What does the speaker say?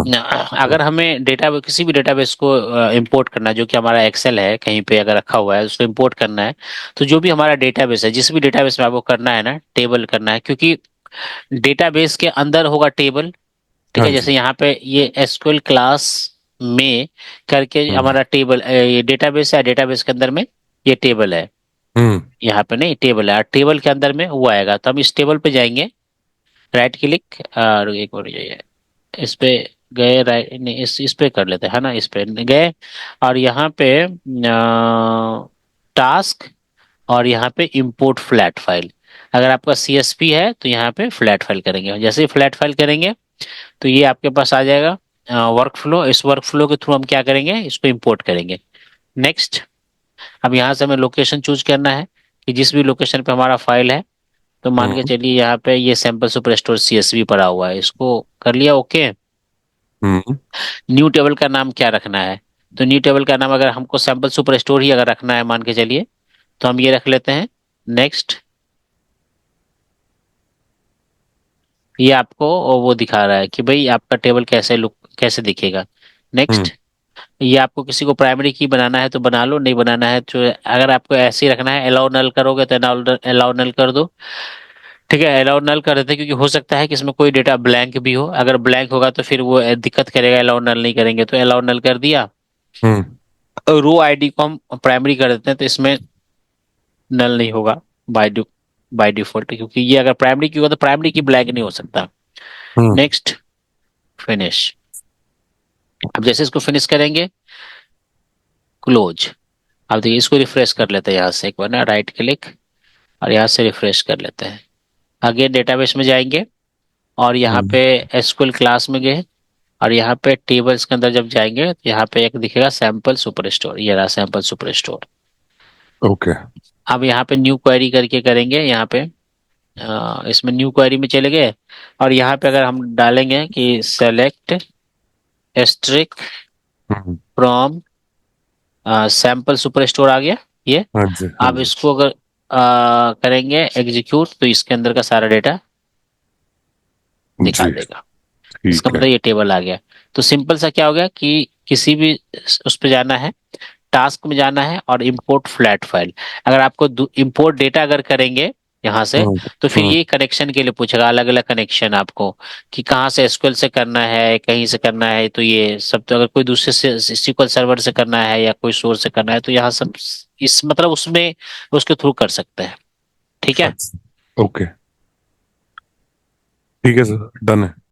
अगर हमें डेटा किसी भी डेटाबेस को इंपोर्ट करना है, जो कि हमारा एक्सेल है कहीं पे अगर रखा हुआ है, उसको इंपोर्ट करना है, तो जो भी हमारा डेटाबेस है, जिस भी डेटाबेस में आपको करना है ना, टेबल करना है, क्योंकि डेटाबेस के अंदर होगा टेबल। ठीक हाँ है, जी। जैसे यहाँ पे ये एसक्यूएल क्लास में करके हम्म। हमारा टेबल, ये डेटाबेस है, डेटाबेस के अंदर में ये टेबल है। हम्म। यहाँ पे नहीं, टेबल है, और टेबल के अंदर में वो आएगा, तो हम इस टेबल पे जाएंगे, राइट क्लिक, और एक और जाइए, इस पे गए, राइट नहीं, इस पे कर लेते हैं, है ना, इस पे गए, और यहाँ पे टास्क, और यहाँ पे इंपोर्ट फ्लैट फाइल। अगर आपका सीएसपी है तो यहाँ पे फ्लैट फाइल करेंगे, जैसे ही फ्लैट फाइल करेंगे तो ये आपके पास आ जाएगा वर्क फ्लो। इस वर्क फ्लो के थ्रू हम क्या करेंगे, इसको इंपोर्ट करेंगे। नेक्स्ट, अब यहाँ से हमें लोकेशन चूज करना है कि जिस भी लोकेशन पे हमारा फाइल है, तो मान के हम्म। चलिए यहाँ पे ये सैंपल सुपर स्टोर सीएसवी पड़ा हुआ है, इसको कर लिया ओके। हम्म। न्यू टेबल का नाम क्या रखना है, तो न्यू टेबल का नाम अगर हमको सैंपल सुपर स्टोर ही अगर रखना है मान के चलिए, तो हम ये रख लेते हैं। नेक्स्ट, ये आपको वो दिखा रहा है कि भाई आपका टेबल कैसे लुक, कैसे दिखेगा। हम्म। नेक्स्ट, ये आपको किसी को प्राइमरी की बनाना है तो बना लो, नहीं बनाना है तो अगर आपको ऐसे ही रखना है, अलाउ नल करोगे तो अलाउ नल कर दो। ठीक है, अलाउ नल कर देते हैं, क्योंकि हो सकता है कि इसमें कोई डेटा ब्लैंक भी हो, अगर ब्लैंक होगा तो फिर वो दिक्कत करेगा, अलाउ नल नहीं करेंगे तो। अलाउ नल कर दिया। हम्म। रो आईडी को हम प्राइमरी कर देते हैं, तो इसमें नल नहीं होगा बाय बाय डिफॉल्ट, क्योंकि ये अगर प्राइमरी की होगा तो प्राइमरी की ब्लैंक नहीं हो सकता। हम्म। Next, finish. अब जैसे इसको फिनिश करेंगे, क्लोज। अब देखिए, इसको रिफ्रेश कर लेते हैं यहाँ से एक बार ना, राइट क्लिक, और यहाँ से रिफ्रेश कर लेते हैं। अगेन डेटाबेस में जाएंगे, और यहाँ हम्म। पे एसक्यूएल क्लास में गए, और यहाँ पे टेबल्स के अंदर जब जाएंगे तो यहाँ पे एक दिखेगा सैंपल सुपर स्टोर, ये रहा सैंपल सुपर स्टोर। ओके। अब यहाँ पे न्यू क्वेरी करके करेंगे, यहाँ पे इसमें न्यू क्वेरी में चले गए, और यहाँ पे अगर हम डालेंगे कि select asterisk hmm. From sample super store, आ गया ये। हाँ जी, हाँ अब जी। इसको अगर करेंगे एग्जीक्यूट, तो इसके अंदर का सारा डेटा जी। निकाल देगा। इसका ठीक है। मतलब ये टेबल आ गया। तो सिंपल सा क्या हो गया कि किसी भी उस पे जाना है, टास्क में जाना है, और इंपोर्ट फ्लैट फाइल। अगर आपको इंपोर्ट डेटा अगर करेंगे यहाँ से, हम्म। तो फिर हम्म। ये कनेक्शन के लिए पूछेगा, अलग अलग कनेक्शन आपको, कि कहाँ से एसक्यूएल से करना है, कहीं से करना है, तो ये सब। तो अगर कोई दूसरे से SQL सर्वर से करना है या कोई सोर्स से करना है, तो यहाँ सब इस मतलब उसमें उसके थ्रू कर सकते हैं। ठीक है। अच्छा। ओके। ठीक है सर, डन है।